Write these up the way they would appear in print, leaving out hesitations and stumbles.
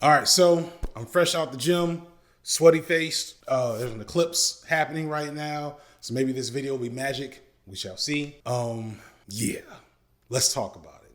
All right, so I'm fresh out the gym, sweaty faced. There's an eclipse happening right now, so maybe this video will be magic. We shall see. Yeah, let's talk about it.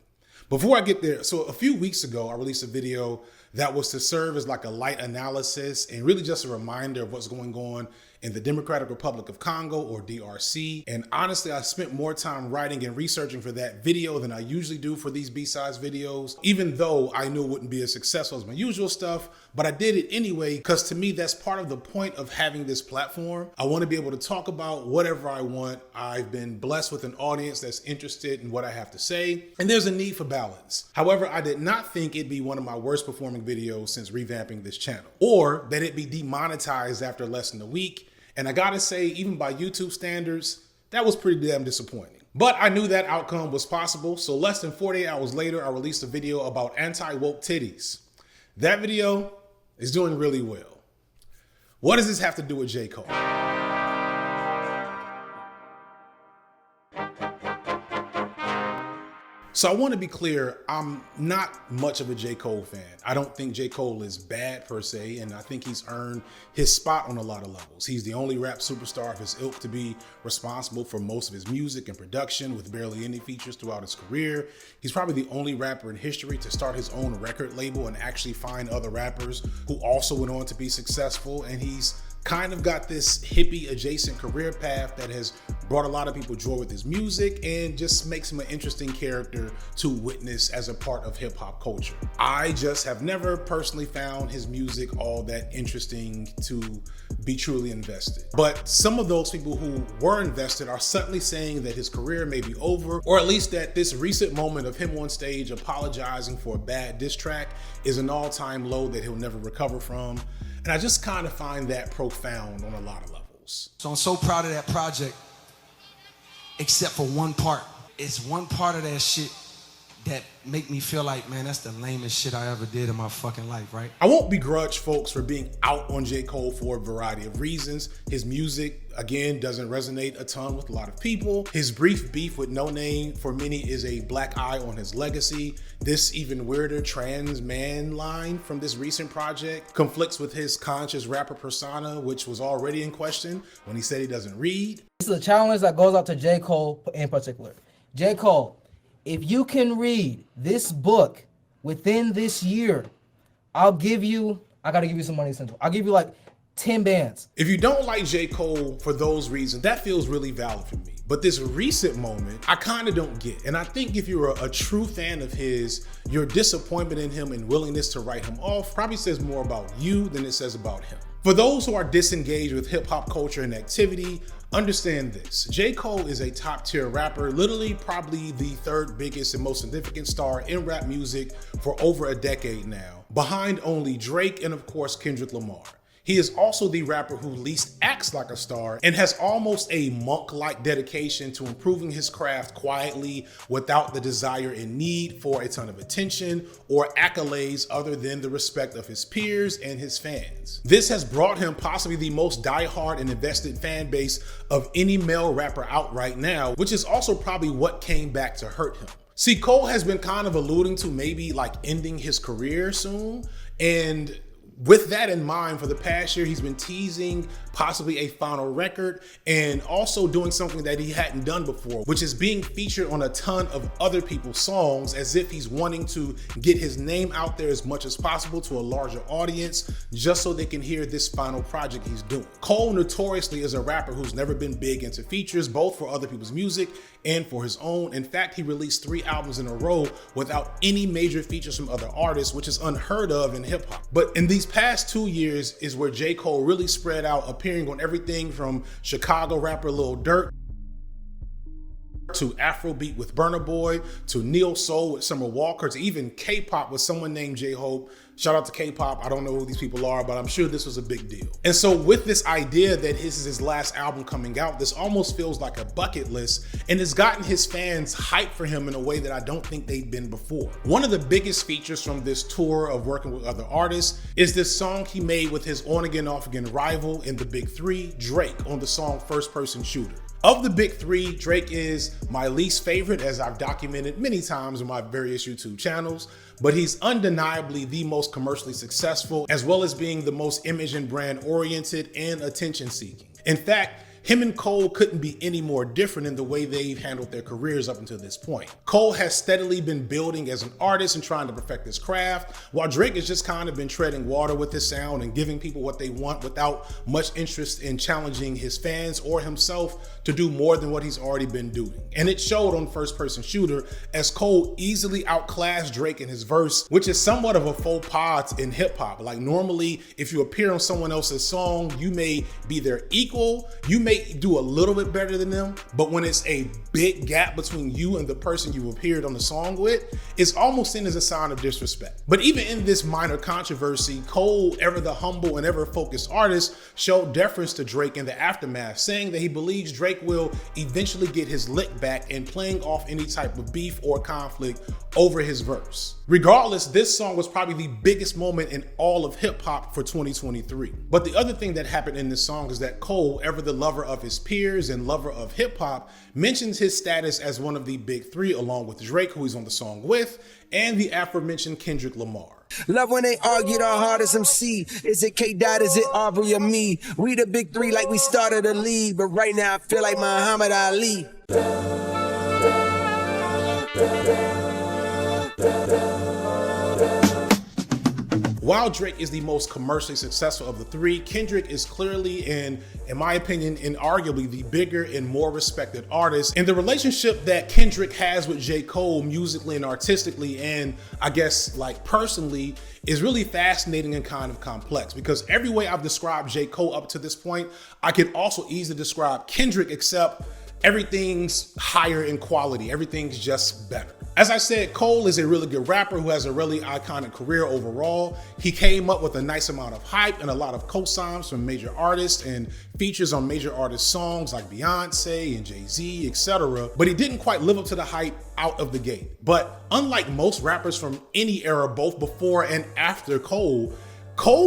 Before I get there, so a few weeks ago, I released a video that was to serve as like a light analysis and really just a reminder of what's going on in the Democratic Republic of Congo, or DRC. And honestly, I spent more time writing and researching for that video than I usually do for these B-sides videos, even though I knew it wouldn't be as successful as my usual stuff, but I did it anyway, because to me, that's part of the point of having this platform. I want to be able to talk about whatever I want. I've been blessed with an audience that's interested in what I have to say, and there's a need for balance. However, I did not think it'd be one of my worst performing videos since revamping this channel, or that it'd be demonetized after less than a week. And I gotta say, even by YouTube standards, that was pretty damn disappointing. But I knew that outcome was possible, so less than 48 hours later, I released a video about anti-woke titties. That video is doing really well. What does this have to do with J. Cole? So I want to be clear, I'm not much of a J. Cole fan. I don't think J. Cole is bad per se, and I think he's earned his spot on a lot of levels. He's the only rap superstar of his ilk to be responsible for most of his music and production, with barely any features throughout his career. He's probably the only rapper in history to start his own record label and actually find other rappers who also went on to be successful, and he's kind of got this hippie adjacent career path that has brought a lot of people joy with his music and just makes him an interesting character to witness as a part of hip hop culture. I just have never personally found his music all that interesting to be truly invested. But some of those people who were invested are suddenly saying that his career may be over, or at least that this recent moment of him on stage apologizing for a bad diss track is an all-time low that he'll never recover from. And I just kind of find that profound on a lot of levels. So I'm so proud of that project, except for one part. It's one part of that shit that make me feel like, man, that's the lamest shit I ever did in my fucking life, right? I won't begrudge folks for being out on J. Cole for a variety of reasons. His music, again, doesn't resonate a ton with a lot of people. His brief beef with No Name for many is a black eye on his legacy. This even weirder trans man line from this recent project conflicts with his conscious rapper persona, which was already in question when he said he doesn't read. This is a challenge that goes out to J. Cole in particular. J. Cole, if you can read this book within this year, I gotta give you some money central. I'll give you like 10 bands. If you don't like J. Cole for those reasons, that feels really valid for me. But this recent moment, I kind of don't get. And I think if you're a true fan of his, your disappointment in him and willingness to write him off probably says more about you than it says about him. For those who are disengaged with hip hop culture and activity, understand this. J. Cole is a top tier rapper, literally probably the third biggest and most significant star in rap music for over a decade now, behind only Drake and of course Kendrick Lamar. He is also the rapper who least acts like a star and has almost a monk-like dedication to improving his craft quietly without the desire and need for a ton of attention or accolades other than the respect of his peers and his fans. This has brought him possibly the most diehard and invested fan base of any male rapper out right now, which is also probably what came back to hurt him. See, Cole has been kind of alluding to maybe like ending his career soon, and with that in mind, for the past year, he's been teasing possibly a final record and also doing something that he hadn't done before, which is being featured on a ton of other people's songs, as if he's wanting to get his name out there as much as possible to a larger audience, just so they can hear this final project he's doing. Cole notoriously is a rapper who's never been big into features, both for other people's music and for his own. In fact, he released 3 albums in a row without any major features from other artists, which is unheard of in hip hop. But in these past 2 years is where J. Cole really spread out, appearing on everything from Chicago rapper Lil Durk to Afrobeat with Burna Boy, to neo soul with Summer Walker, to even K-pop with someone named J-Hope. Shout out to K-pop. I don't know who these people are, but I'm sure this was a big deal. And so with this idea that this is his last album coming out, this almost feels like a bucket list, and it's gotten his fans hyped for him in a way that I don't think they've been before. One of the biggest features from this tour of working with other artists is this song he made with his on again, off again rival in the Big Three, Drake, on the song First Person Shooter. Of the big three, Drake is my least favorite, as I've documented many times on my various YouTube channels, but he's undeniably the most commercially successful, as well as being the most image and brand oriented and attention seeking. In fact, him and Cole couldn't be any more different in the way they've handled their careers up until this point. Cole has steadily been building as an artist and trying to perfect his craft, while Drake has just kind of been treading water with his sound and giving people what they want without much interest in challenging his fans or himself to do more than what he's already been doing. And it showed on First Person Shooter, as Cole easily outclassed Drake in his verse, which is somewhat of a faux pas in hip hop. Like normally, if you appear on someone else's song, you may be their equal, you may do a little bit better than them, but when it's a big gap between you and the person you appeared on the song with, it's almost seen as a sign of disrespect. But even in this minor controversy, Cole, ever the humble and ever focused artist, showed deference to Drake in the aftermath, saying that he believes Drake will eventually get his lick back and playing off any type of beef or conflict over his verse. Regardless, this song was probably the biggest moment in all of hip hop for 2023. But the other thing that happened in this song is that Cole, ever the lover of his peers and lover of hip hop, mentions his status as one of the big three, along with Drake, who he's on the song with, and the aforementioned Kendrick Lamar. Love when they argue the hardest MC. Is it K-Dot, is it Aubrey or me? We the big three like we started a league, but right now I feel like Muhammad Ali. While Drake is the most commercially successful of the three, Kendrick is clearly, in my opinion, and arguably the bigger and more respected artist. And the relationship that Kendrick has with J. Cole musically and artistically, and I guess like personally, is really fascinating and kind of complex, because every way I've described J. Cole up to this point, I could also easily describe Kendrick, except everything's higher in quality. Everything's just better. As I said, Cole is a really good rapper who has a really iconic career overall. He came up with a nice amount of hype and a lot of cosigns from major artists and features on major artist songs like Beyonce and Jay-Z, etc. But he didn't quite live up to the hype out of the gate. But unlike most rappers from any era, both before and after Cole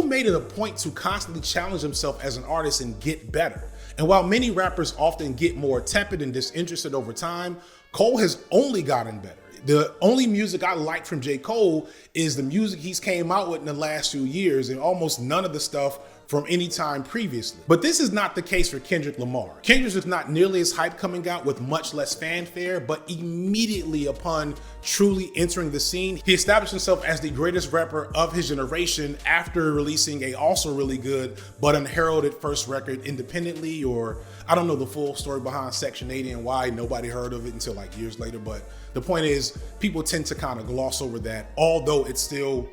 made it a point to constantly challenge himself as an artist and get better. And while many rappers often get more tepid and disinterested over time, Cole has only gotten better. The only music I like from J. Cole is the music he's came out with in the last few years, and almost none of the stuff from any time previously. But this is not the case for Kendrick Lamar. Kendrick is not nearly as hype coming out with much less fanfare, but immediately upon truly entering the scene, he established himself as the greatest rapper of his generation after releasing a also really good but unheralded first record independently, or I don't know the full story behind Section 80 and why nobody heard of it until like years later. But the point is, people tend to kind of gloss over that, although it's still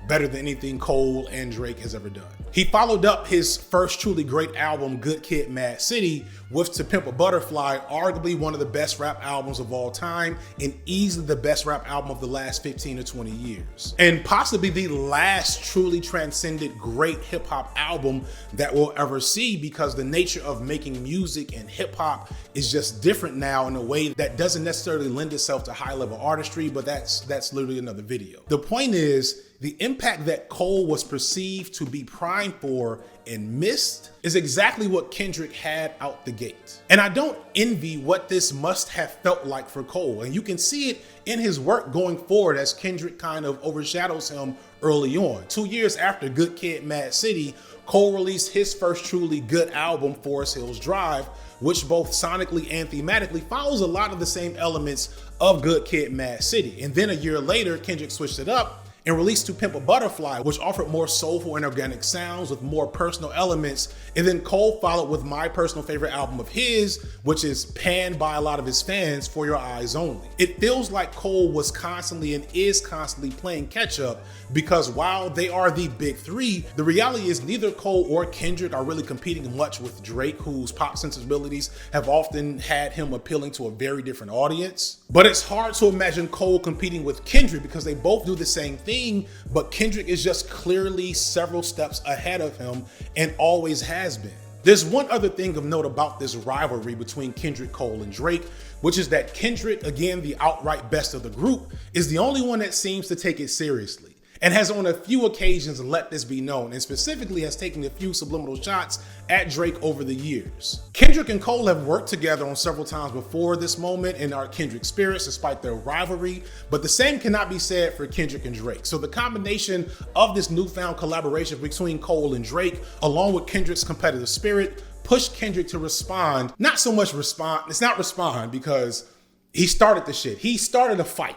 better than anything Cole and Drake has ever done. He followed up his first truly great album, Good Kid, Mad City, with To Pimp a Butterfly, arguably one of the best rap albums of all time and easily the best rap album of the last 15 to 20 years. And possibly the last truly transcendent great hip hop album that we'll ever see, because the nature of making music and hip hop is just different now in a way that doesn't necessarily lend itself to high level artistry, but that's literally another video. The point is, the impact that Cole was perceived to be primed for and missed is exactly what Kendrick had out the gate. And I don't envy what this must have felt like for Cole. And you can see it in his work going forward as Kendrick kind of overshadows him early on. 2 years after Good Kid, Mad City, Cole released his first truly good album, Forest Hills Drive, which both sonically and thematically follows a lot of the same elements of Good Kid, Mad City. And then a year later, Kendrick switched it up and released To Pimp a Butterfly, which offered more soulful and organic sounds with more personal elements. And then Cole followed with my personal favorite album of his, which is panned by a lot of his fans, For Your Eyes Only. It feels like Cole was constantly and is constantly playing catch up, because while they are the big three, the reality is neither Cole or Kendrick are really competing much with Drake, whose pop sensibilities have often had him appealing to a very different audience. But it's hard to imagine Cole competing with Kendrick because they both do the same thing, but Kendrick is just clearly several steps ahead of him and always has been. There's one other thing of note about this rivalry between Kendrick, Cole, and Drake, which is that Kendrick, again the outright best of the group, is the only one that seems to take it seriously. and has on a few occasions let this be known, and specifically has taken a few subliminal shots at Drake over the years. Kendrick and Cole have worked together on several times before this moment and are kindred spirits despite their rivalry, but the same cannot be said for Kendrick and Drake. So the combination of this newfound collaboration between Cole and Drake, along with Kendrick's competitive spirit, pushed Kendrick to respond. Not so much respond, it's not respond because he started the shit. He started a fight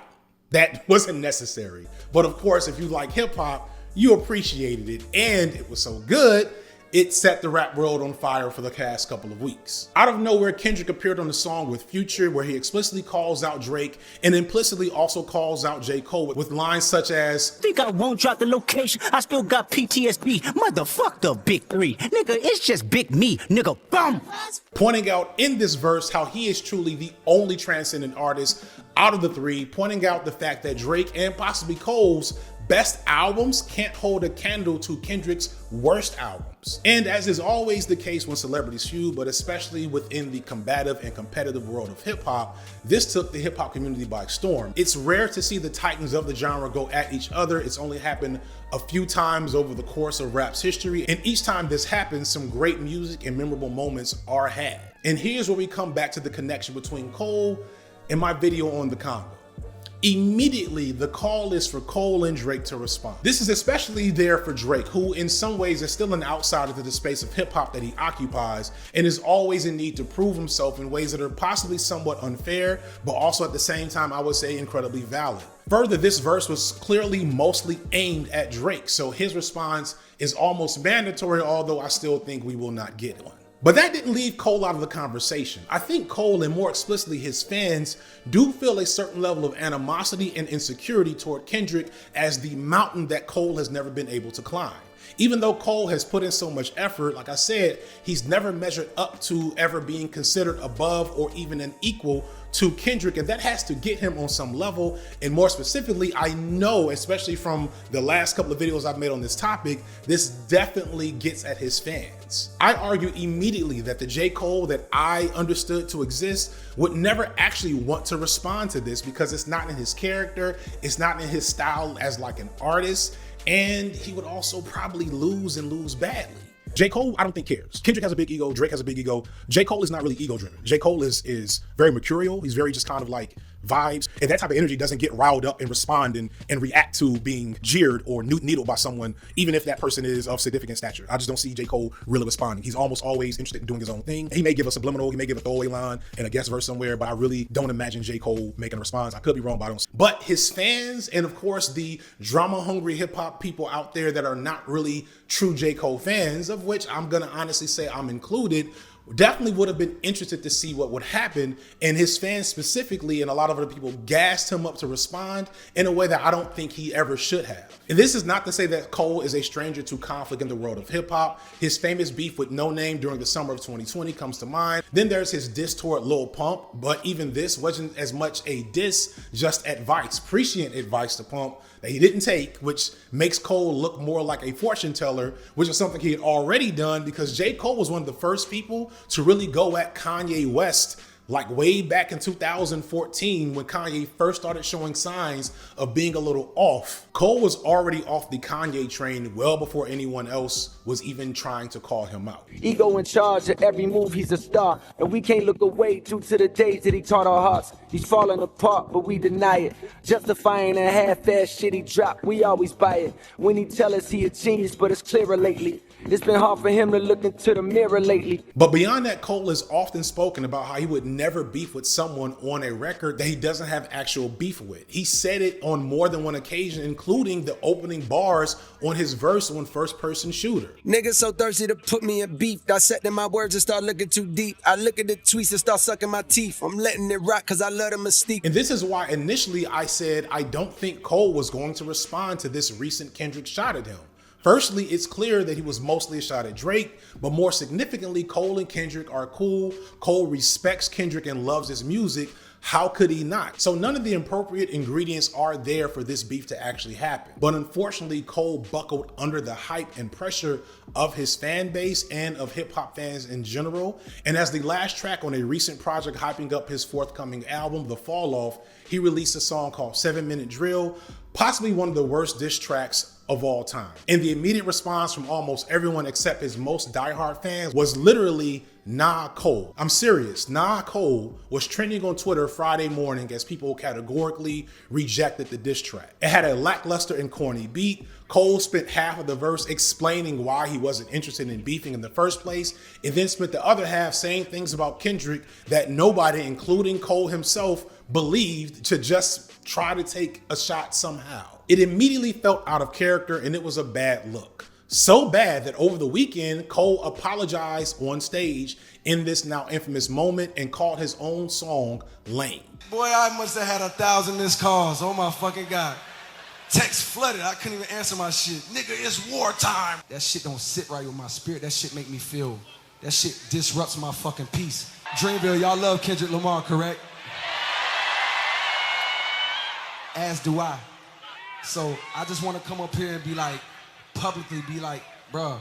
that wasn't necessary. But of course, if you like hip hop, you appreciated it, and it was so good, it set the rap world on fire for the past couple of weeks. Out of nowhere, Kendrick appeared on the song with Future, where he explicitly calls out Drake and implicitly also calls out J. Cole with lines such as, "Think I won't drop the location? I still got PTSD. Motherfuck the big three. Nigga, it's just big me. Nigga, bum." Pointing out in this verse how he is truly the only transcendent artist out of the three, pointing out the fact that Drake and possibly Cole's best albums can't hold a candle to Kendrick's worst albums. And as is always the case when celebrities feud, but especially within the combative and competitive world of hip hop, this took the hip hop community by storm. It's rare to see the titans of the genre go at each other. It's only happened a few times over the course of rap's history, and each time this happens, some great music and memorable moments are had. And here's where we come back to the connection between Cole and my video on the Congo. Immediately, the call is for Cole and Drake to respond. This is especially there for Drake, who in some ways is still an outsider to the space of hip hop that he occupies and is always in need to prove himself in ways that are possibly somewhat unfair, but also at the same time, I would say incredibly valid. Further, this verse was clearly mostly aimed at Drake, so his response is almost mandatory, although I still think we will not get one. But that didn't leave Cole out of the conversation. I think Cole, and more explicitly his fans, do feel a certain level of animosity and insecurity toward Kendrick as the mountain that Cole has never been able to climb. Even though Cole has put in so much effort, like I said, he's never measured up to ever being considered above or even an equal to Kendrick, and that has to get him on some level. And more specifically, I know, especially from the last couple of videos I've made on this topic, this definitely gets at his fans. I argue immediately that the J. Cole that I understood to exist would never actually want to respond to this because it's not in his character, it's not in his style as like an artist, and he would also probably lose and lose badly. J. Cole, I don't think cares. Kendrick has a big ego, Drake has a big ego. J. Cole is not really ego driven. J. Cole is very mercurial. He's very just kind of like vibes. And that type of energy doesn't get riled up and respond and react to being jeered or needled by someone, even if that person is of significant stature. I just don't see J. Cole really responding. He's almost always interested in doing his own thing. He may give a subliminal, he may give a throwaway line and a guest verse somewhere, but I really don't imagine J. Cole making a response. I could be wrong, but I don't. But his fans, and of course the drama-hungry hip-hop people out there that are not really true J. Cole fans, of which I'm gonna honestly say I'm included, definitely would have been interested to see what would happen. And his fans specifically, and a lot of other people, gassed him up to respond in a way that I don't think he ever should have. And this is not to say that Cole is a stranger to conflict in the world of hip hop. His famous beef with No Name during the summer of 2020 comes to mind. Then there's his diss toward Lil Pump, but even this wasn't as much a diss, just advice, prescient advice to Pump that he didn't take, which makes Cole look more like a fortune teller, which is something he had already done because J. Cole was one of the first people to really go at Kanye West like way back in 2014 when Kanye first started showing signs of being a little off. Cole was already off the Kanye train well before anyone else was even trying to call him out. Ego in charge of every move, he's a star. And we can't look away due to the days that he taught our hearts. He's falling apart, but we deny it. Justifying a half-ass shit he dropped, we always buy it. When he tell us he a genius, but it's clearer lately. It's been hard for him to look into the mirror lately. But beyond that, Cole has often spoken about how he would never beef with someone on a record that he doesn't have actual beef with. He said it on more than one occasion, including the opening bars on his verse on First Person Shooter. Niggas so thirsty to put me in beef. Dissecting my words and start looking too deep. I look at the tweets and start sucking my teeth. I'm letting it rock cause I love the mystique. And this is why initially I said I don't think Cole was going to respond to this recent Kendrick shot at him. Firstly, it's clear that he was mostly a shot at Drake, but more significantly, Cole and Kendrick are cool. Cole respects Kendrick and loves his music. How could he not? So none of the appropriate ingredients are there for this beef to actually happen. But unfortunately, Cole buckled under the hype and pressure of his fan base and of hip hop fans in general. And as the last track on a recent project hyping up his forthcoming album, The Fall Off, he released a song called 7 Minute Drill. possibly one of the worst diss tracks of all time. And the immediate response from almost everyone except his most diehard fans was literally, nah, Cole. I'm serious. Nah, Cole was trending on Twitter Friday morning as people categorically rejected the diss track. It had a lackluster and corny beat. Cole spent half of the verse explaining why he wasn't interested in beefing in the first place, and then spent the other half saying things about Kendrick that nobody, including Cole himself, believed, to just try to take a shot somehow. It immediately felt out of character, and it was a bad look. So bad that over the weekend, Cole apologized on stage in this now infamous moment and called his own song lame. Boy, I must have had 1,000 missed calls. Oh my fucking God. Text flooded. I couldn't even answer my shit. Nigga, it's wartime. That shit don't sit right with my spirit. That shit make me feel. That shit disrupts my fucking peace. Dreamville, y'all love Kendrick Lamar, correct? As do I. So I just want to come up here and be like, publicly be like, bruh,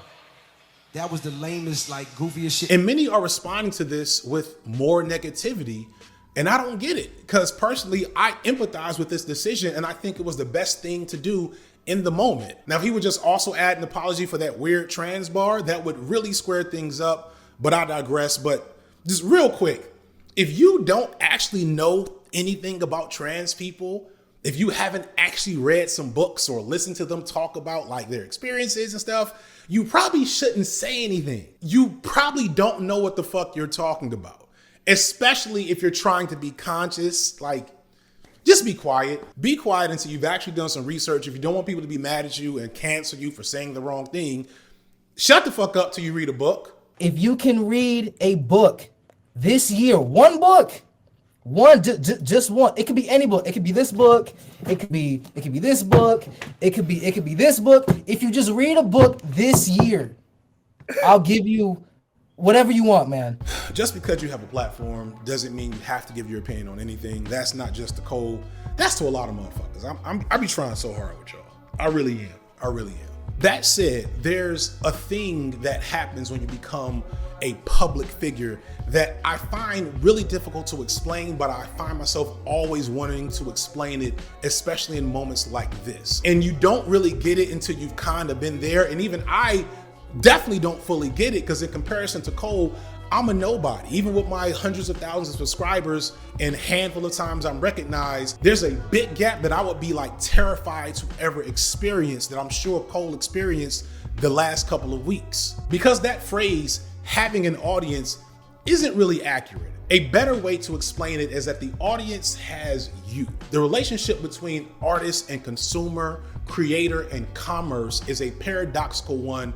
that was the lamest, like, goofiest shit. And many are responding to this with more negativity, and I don't get it. Because personally, I empathize with this decision, and I think it was the best thing to do in the moment. Now, if he would just also add an apology for that weird trans bar, that would really square things up, but I digress. But just real quick, if you don't actually know anything about trans people, if you haven't actually read some books or listened to them talk about like their experiences and stuff, you probably shouldn't say anything. You probably don't know what the fuck you're talking about, especially if you're trying to be conscious. Like, just be quiet. Be quiet until you've actually done some research. If you don't want people to be mad at you and cancel you for saying the wrong thing, shut the fuck up till you read a book. If you can read a book this year, one book, just one. It could be any book. It could be this book. It could be this book. It could be this book. If you just read a book this year, I'll give you whatever you want, man. Just because you have a platform doesn't mean you have to give your opinion on anything. That's not just to Cole. That's to a lot of motherfuckers. I be trying so hard with y'all. I really am. That said, there's a thing that happens when you become a public figure that I find really difficult to explain, but I find myself always wanting to explain it, especially in moments like this. And you don't really get it until you've kind of been there. And even I definitely don't fully get it, because in comparison to Cole, I'm a nobody. Even with my hundreds of thousands of subscribers and handful of times I'm recognized, there's a big gap that I would be like terrified to ever experience that I'm sure Cole experienced the last couple of weeks. Because that phrase, having an audience, isn't really accurate. A better way to explain it is that the audience has you. The relationship between artist and consumer, creator and commerce is a paradoxical one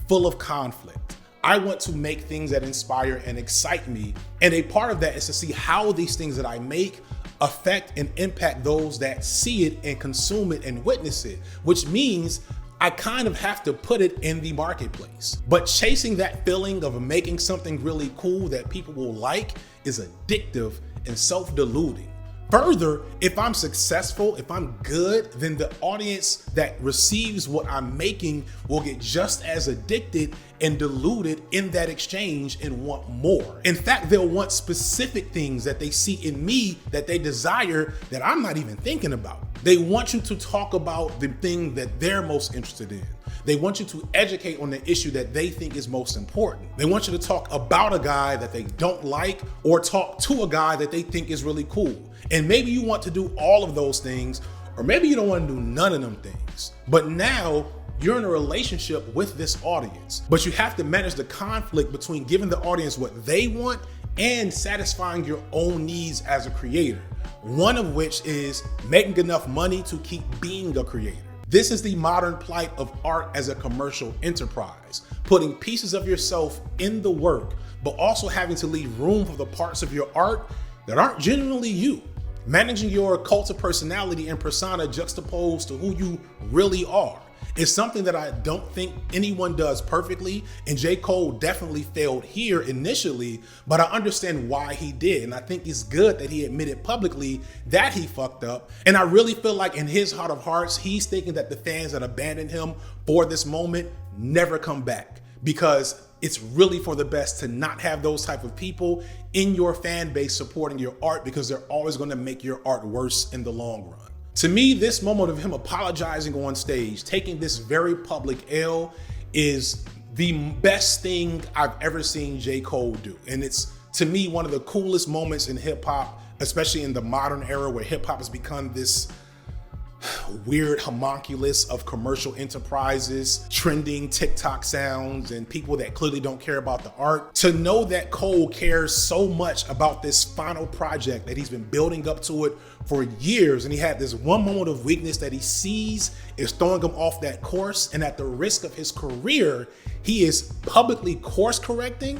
full of conflict. I want to make things that inspire and excite me, and a part of that is to see how these things that I make affect and impact those that see it and consume it and witness it, which means I kind of have to put it in the marketplace. But chasing that feeling of making something really cool that people will like is addictive and self-deluding. Further, if I'm successful, if I'm good, then the audience that receives what I'm making will get just as addicted and deluded in that exchange and want more. In fact, they'll want specific things that they see in me that they desire that I'm not even thinking about. They want you to talk about the thing that they're most interested in. They want you to educate on the issue that they think is most important. They want you to talk about a guy that they don't like or talk to a guy that they think is really cool. And maybe you want to do all of those things, or maybe you don't want to do none of them things. But now you're in a relationship with this audience, but you have to manage the conflict between giving the audience what they want and satisfying your own needs as a creator. One of which is making enough money to keep being a creator. This is the modern plight of art as a commercial enterprise, putting pieces of yourself in the work, but also having to leave room for the parts of your art that aren't genuinely you. Managing your cult of personality and persona juxtaposed to who you really are is something that I don't think anyone does perfectly, and J. Cole definitely failed here initially, but I understand why he did, and I think it's good that he admitted publicly that he fucked up, and I really feel like in his heart of hearts, he's thinking that the fans that abandoned him for this moment never come back, because it's really for the best to not have those type of people in your fan base supporting your art, because they're always going to make your art worse in the long run. To me, this moment of him apologizing on stage, taking this very public L, is the best thing I've ever seen J. Cole do. And it's, to me, one of the coolest moments in hip hop, especially in the modern era where hip hop has become this weird homunculus of commercial enterprises, trending TikTok sounds, and people that clearly don't care about the art. To know that Cole cares so much about this final project, that he's been building up to it for years, and he had this one moment of weakness that he sees is throwing him off that course, and at the risk of his career, he is publicly course correcting.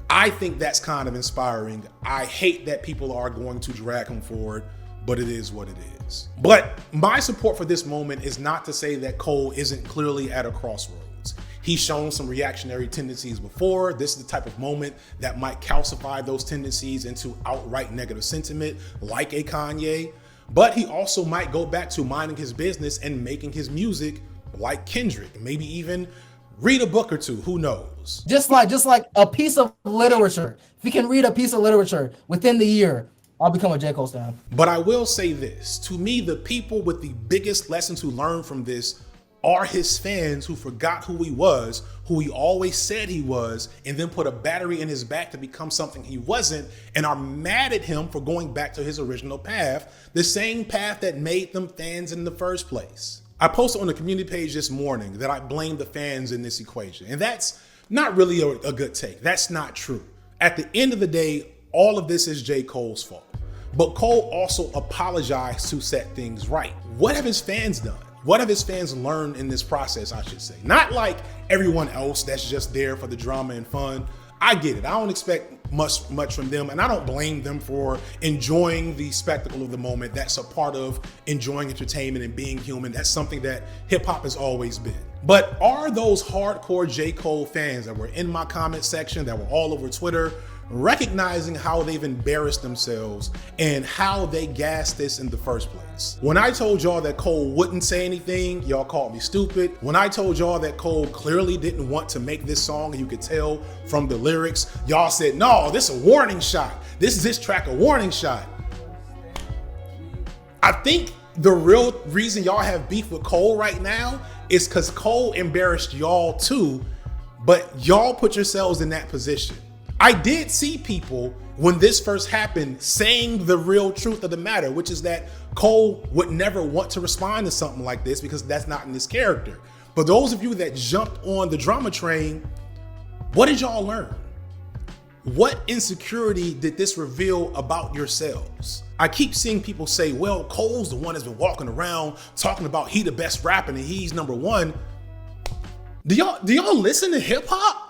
I think that's kind of inspiring. I hate that people are going to drag him forward, but it is what it is. But my support for this moment is not to say that Cole isn't clearly at a crossroads. He's shown some reactionary tendencies before. This is the type of moment that might calcify those tendencies into outright negative sentiment, like a Kanye. But he also might go back to minding his business and making his music like Kendrick, maybe even read a book or two, who knows? Just like a piece of literature. If you can read a piece of literature within the year, I'll become a J. Cole stan. But I will say this, to me, the people with the biggest lesson to learn from this are his fans who forgot who he was, who he always said he was, and then put a battery in his back to become something he wasn't, and are mad at him for going back to his original path, the same path that made them fans in the first place. I posted on the community page this morning that I blame the fans in this equation, and that's not really a good take. That's not true. At the end of the day, all of this is J. Cole's fault. But Cole also apologized to set things right. What have his fans done? What have his fans learned in this process, I should say? Not like everyone else that's just there for the drama and fun. I get it. I don't expect much from them, and I don't blame them for enjoying the spectacle of the moment. That's a part of enjoying entertainment and being human. That's something that hip hop has always been. But are those hardcore J. Cole fans that were in my comment section, that were all over Twitter, recognizing how they've embarrassed themselves and how they gassed this in the first place? When I told y'all that Cole wouldn't say anything, y'all called me stupid. When I told y'all that Cole clearly didn't want to make this song, and you could tell from the lyrics, y'all said, no, this is a warning shot. This is this track a warning shot. I think the real reason y'all have beef with Cole right now is because Cole embarrassed y'all too, but y'all put yourselves in that position. I did see people when this first happened saying the real truth of the matter, which is that Cole would never want to respond to something like this because that's not in his character. But those of you that jumped on the drama train, what did y'all learn? What insecurity did this reveal about yourselves? I keep seeing people say, well, Cole's the one that's been walking around talking about he the best rapper and he's number one. Do y'all listen to hip hop?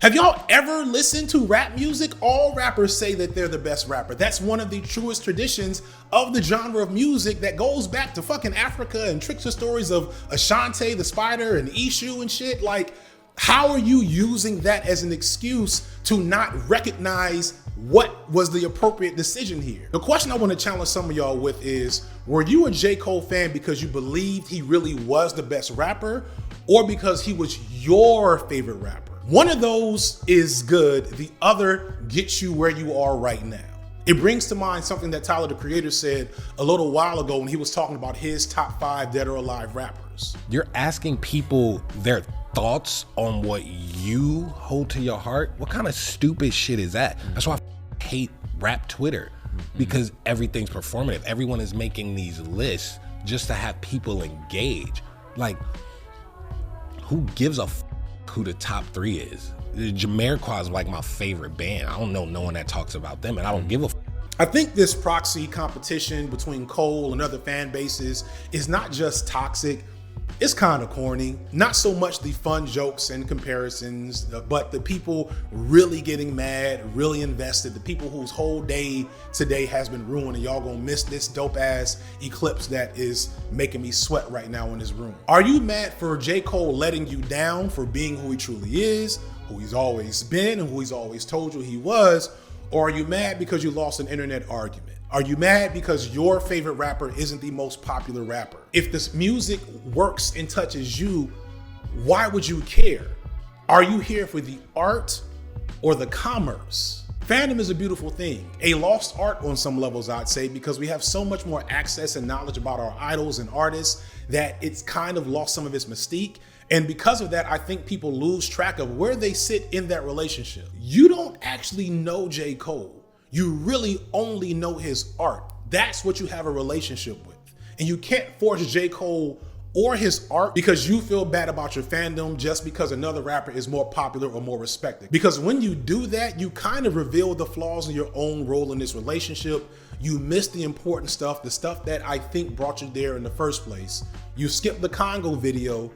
Have y'all ever listened to rap music? All rappers say that they're the best rapper. That's one of the truest traditions of the genre of music that goes back to fucking Africa and trickster stories of Ashanti the Spider and Eshu and shit. Like, how are you using that as an excuse to not recognize what was the appropriate decision here? The question I want to challenge some of y'all with is, were you a J. Cole fan because you believed he really was the best rapper, or because he was your favorite rapper? One of those is good, the other gets you where you are right now. It brings to mind something that Tyler, the Creator, said a little while ago when he was talking about his top 5 dead or alive rappers. You're asking people their thoughts on what you hold to your heart? What kind of stupid shit is that? That's why I hate rap Twitter, because everything's performative. Everyone is making these lists just to have people engage. Like, who gives a who the top 3 is? Jamiroquai is like my favorite band. I don't know no one that talks about them, and I don't give a I think this proxy competition between Cole and other fan bases is not just toxic, it's kind of corny. Not so much the fun jokes and comparisons, but the people really getting mad, really invested, the people whose whole day today has been ruined, and y'all gonna miss this dope ass eclipse that is making me sweat right now in this room. Are you mad for J. Cole letting you down for being who he truly is, who he's always been, and who he's always told you he was? Or are you mad because you lost an internet argument? Are you mad because your favorite rapper isn't the most popular rapper? If this music works and touches you, why would you care? Are you here for the art or the commerce? Fandom is a beautiful thing, a lost art on some levels, I'd say, because we have so much more access and knowledge about our idols and artists that it's kind of lost some of its mystique. And because of that, I think people lose track of where they sit in that relationship. You don't actually know J. Cole. You really only know his art. That's what you have a relationship with. And you can't force J. Cole or his art because you feel bad about your fandom just because another rapper is more popular or more respected. Because when you do that, you kind of reveal the flaws in your own role in this relationship. You miss the important stuff, the stuff that I think brought you there in the first place. You skip the Congo video,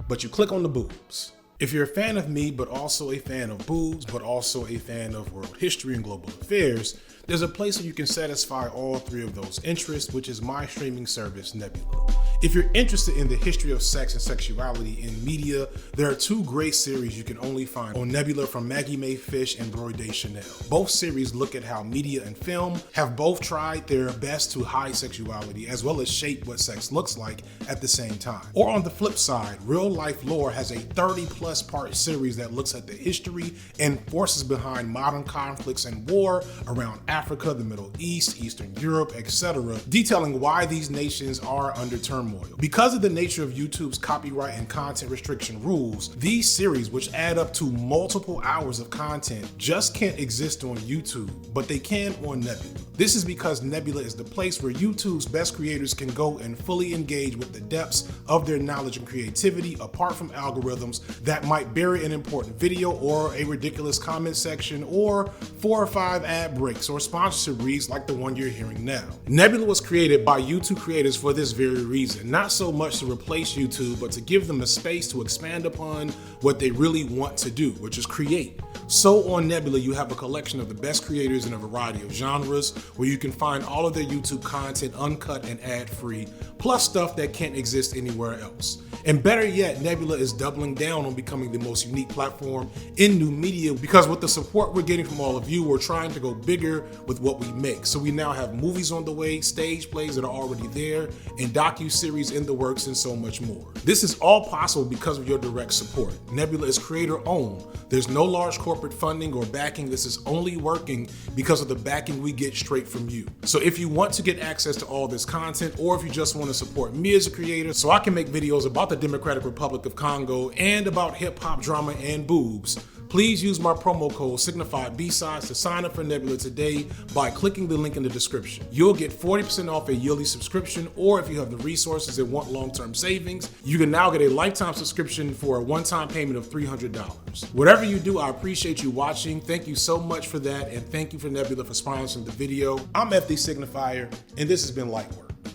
but you click on the boobs. If you're a fan of me, but also a fan of boobs, but also a fan of world history and global affairs, there's a place where you can satisfy all three of those interests, which is my streaming service, Nebula. If you're interested in the history of sex and sexuality in media, there are two great series you can only find on Nebula from Maggie Mae Fish and Roy Day Chanel. Both series look at how media and film have both tried their best to hide sexuality as well as shape what sex looks like at the same time. Or on the flip side, Real Life Lore has a 30+ part series that looks at the history and forces behind modern conflicts and war around Africa, the Middle East, Eastern Europe, etc., detailing why these nations are under turmoil. Because of the nature of YouTube's copyright and content restriction rules, these series, which add up to multiple hours of content, just can't exist on YouTube, but they can on Nebula. This is because Nebula is the place where YouTube's best creators can go and fully engage with the depths of their knowledge and creativity apart from algorithms that might bury an important video or a ridiculous comment section or 4 or 5 ad breaks or sponsorship reads like the one you're hearing now. Nebula was created by YouTube creators for this very reason, not so much to replace YouTube, but to give them a space to expand upon what they really want to do, which is create. So on Nebula, you have a collection of the best creators in a variety of genres where you can find all of their YouTube content uncut and ad-free, plus stuff that can't exist anywhere else. And better yet, Nebula is doubling down on becoming the most unique platform in new media because with the support we're getting from all of you, we're trying to go bigger with what we make. So we now have movies on the way, stage plays that are already there, and docu-series in the works, and so much more. This is all possible because of your direct support. Nebula is creator-owned. There's no large corporate funding or backing. This is only working because of the backing we get straight from you. So if you want to get access to all this content, or if you just want to support me as a creator so I can make videos about the Democratic Republic of Congo and about hip-hop, drama, and boobs, please use my promo code signified B-Sides to sign up for Nebula today by clicking the link in the description. You'll get 40% off a yearly subscription, or if you have the resources and want long-term savings, you can now get a lifetime subscription for a one-time payment of $300. Whatever you do, I appreciate you watching. Thank you so much for that, and thank you for Nebula for sponsoring the video. I'm FD Signifier, and this has been Lightwork.